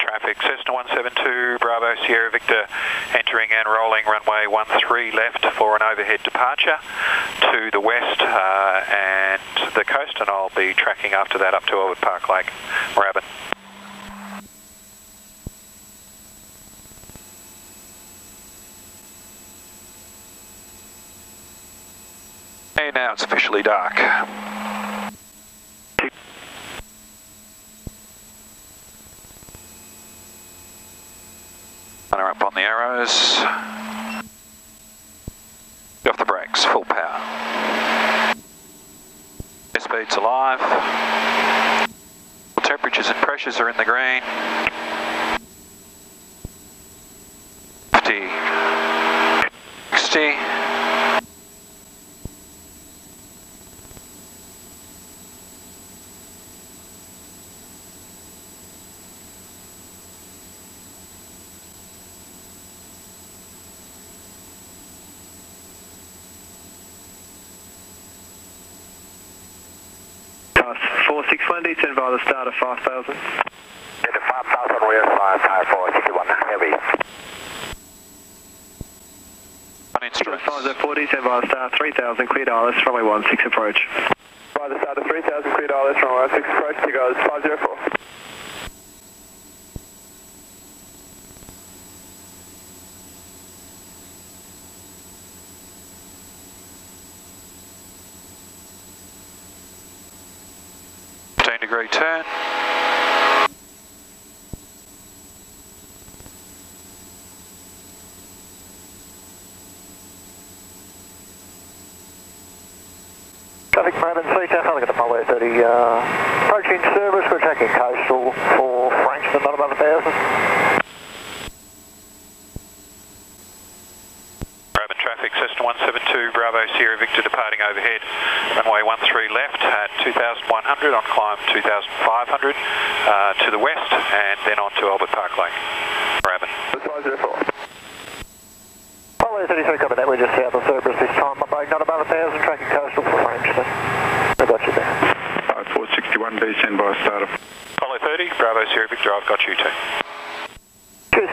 traffic. Cessna 172, Bravo Sierra Victor, entering and rolling runway 13 left for an overhead departure to the west and the coast, and I'll be tracking after that up to Albert Park Lake, Moorabbin. And now it's officially dark. Runner up on the arrows. Off the brakes, full power. Airspeed's alive. Temperatures and pressures are in the green. 50, 60. Pass 461, descend via the start of 5000. Into 5000, rear 5461, heavy. On instruments. 504, descend via the start 3000, cleared ILS, runway 16 approach. By the start of 3000, cleared ILS, runway 16 approach, to guys 504. Degree turn. Traffic Moorabbin, CTAF, I'll get the Apollo 30, approaching service, we're tracking coastal for Frankston, not above 1,000. Moorabbin traffic, Cessna 172, Bravo Sierra Victor departing overhead, runway 13 left at 2,100 on climb 2,500 to the west and then on to Albert Park Lake, Moorabbin. 504. Apollo 33, copy that, we're just south of Cerberus this time, my bike not above 1,000, tracking coastal for Frankston. I got you there. 461, descend by start of. Apollo 30, Bravo Sierra Victor, I've got you too. Cheers.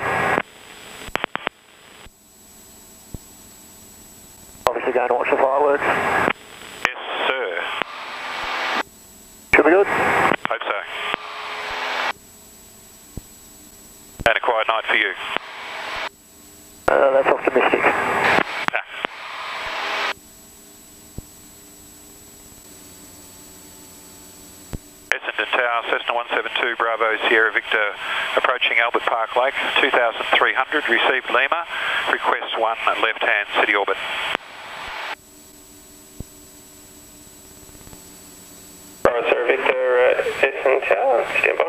Obviously going to watch the fireworks. Yes, sir. Should be good. Hope so. And a quiet night for you. That's optimistic. Essendon Tower, Cessna 172, Bravo Sierra Victor, approaching Albert Park Lake, 2,300, received Lima, request 1, left-hand city orbit. Bravo Sierra Victor, Essendon Tower, stand by.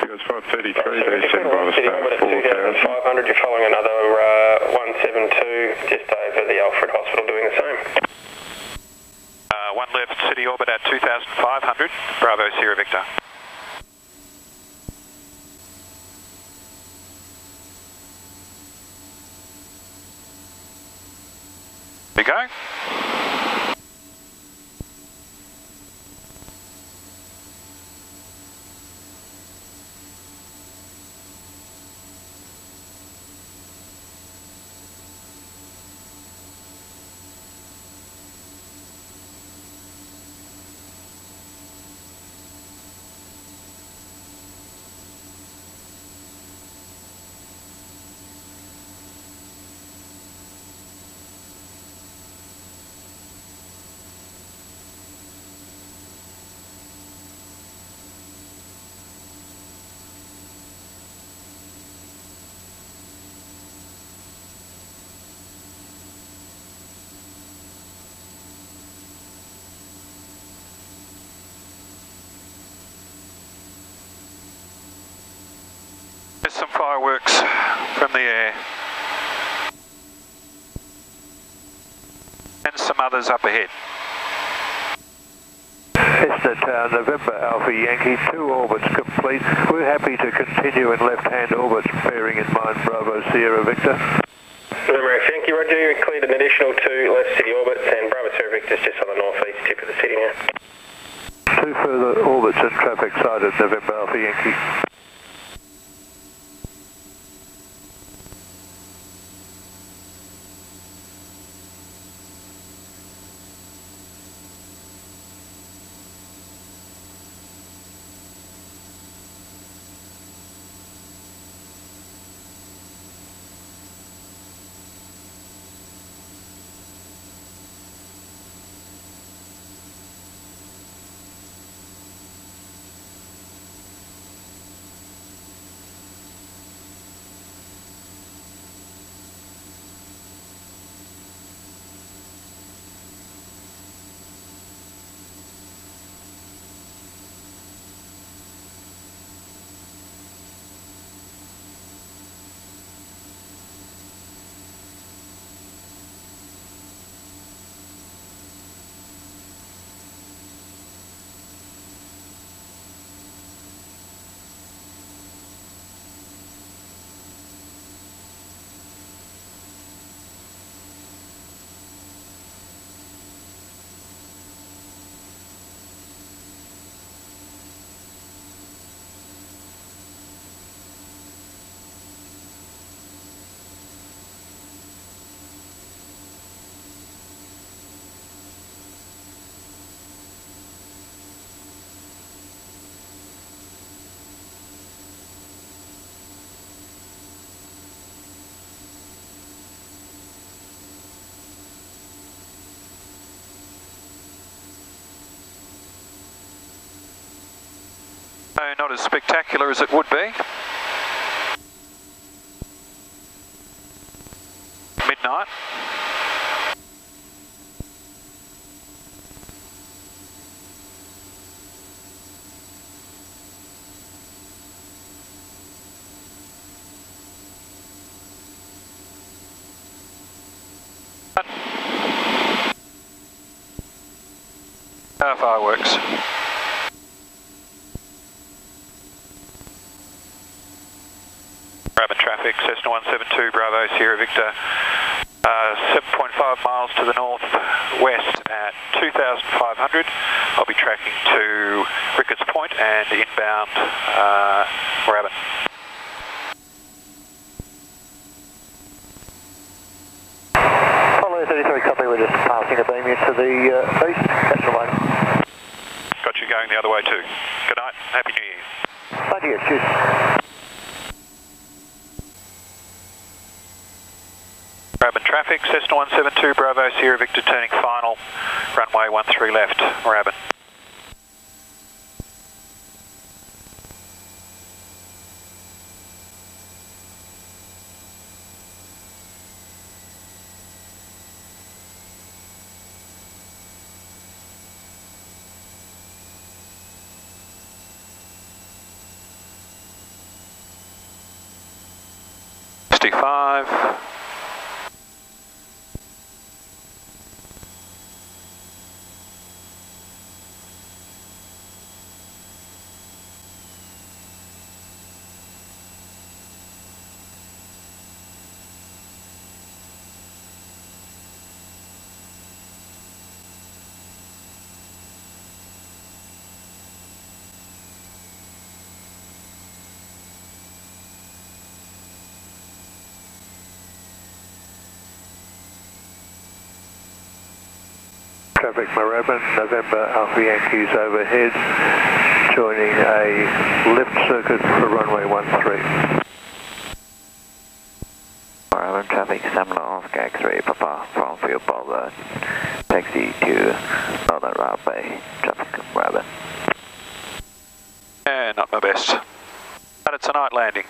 It was 533, descend by the start of 4,000. 500, you're following another 172 just over the Alfred Hospital doing the same. 1 left city orbit at 2,500, Bravo Sierra Victor. We go. There's some fireworks from the air. And some others up ahead. Cessna Tower, November Alpha Yankee, 2 orbits complete. We're happy to continue in left-hand orbits, bearing in mind Bravo Sierra Victor. November F Yankee, roger, you cleared an additional 2 left city orbits and Bravo Sierra Victor's just on the northeast tip of the city now. 2 further orbits in traffic sighted, November Alpha Yankee. No, not as spectacular as it would be. Midnight. Fireworks. Brabham traffic, Cessna 172, Bravo, Sierra Victor, 7.5 miles to the north-west at 2,500. I'll be tracking to Ricketts Point and inbound Brabham. Follow 33, copy, we're just passing a beam into the east, that's the one. Got you going the other way too. Good night, Happy New Year. Thank you, cheers. Brabham traffic, Cessna 172, Bravo, Sierra Victor turning final, runway 13 left, Brabham. .65. Traffic Moorabbin, November Alpha Yankees overhead, joining a left circuit for runway 13. Moorabbin traffic, Cessna Oscar X-ray, Papa, from Field Boulevard, taxi to Northern Route Bay, traffic Moorabbin. Not my best, but it's a night landing.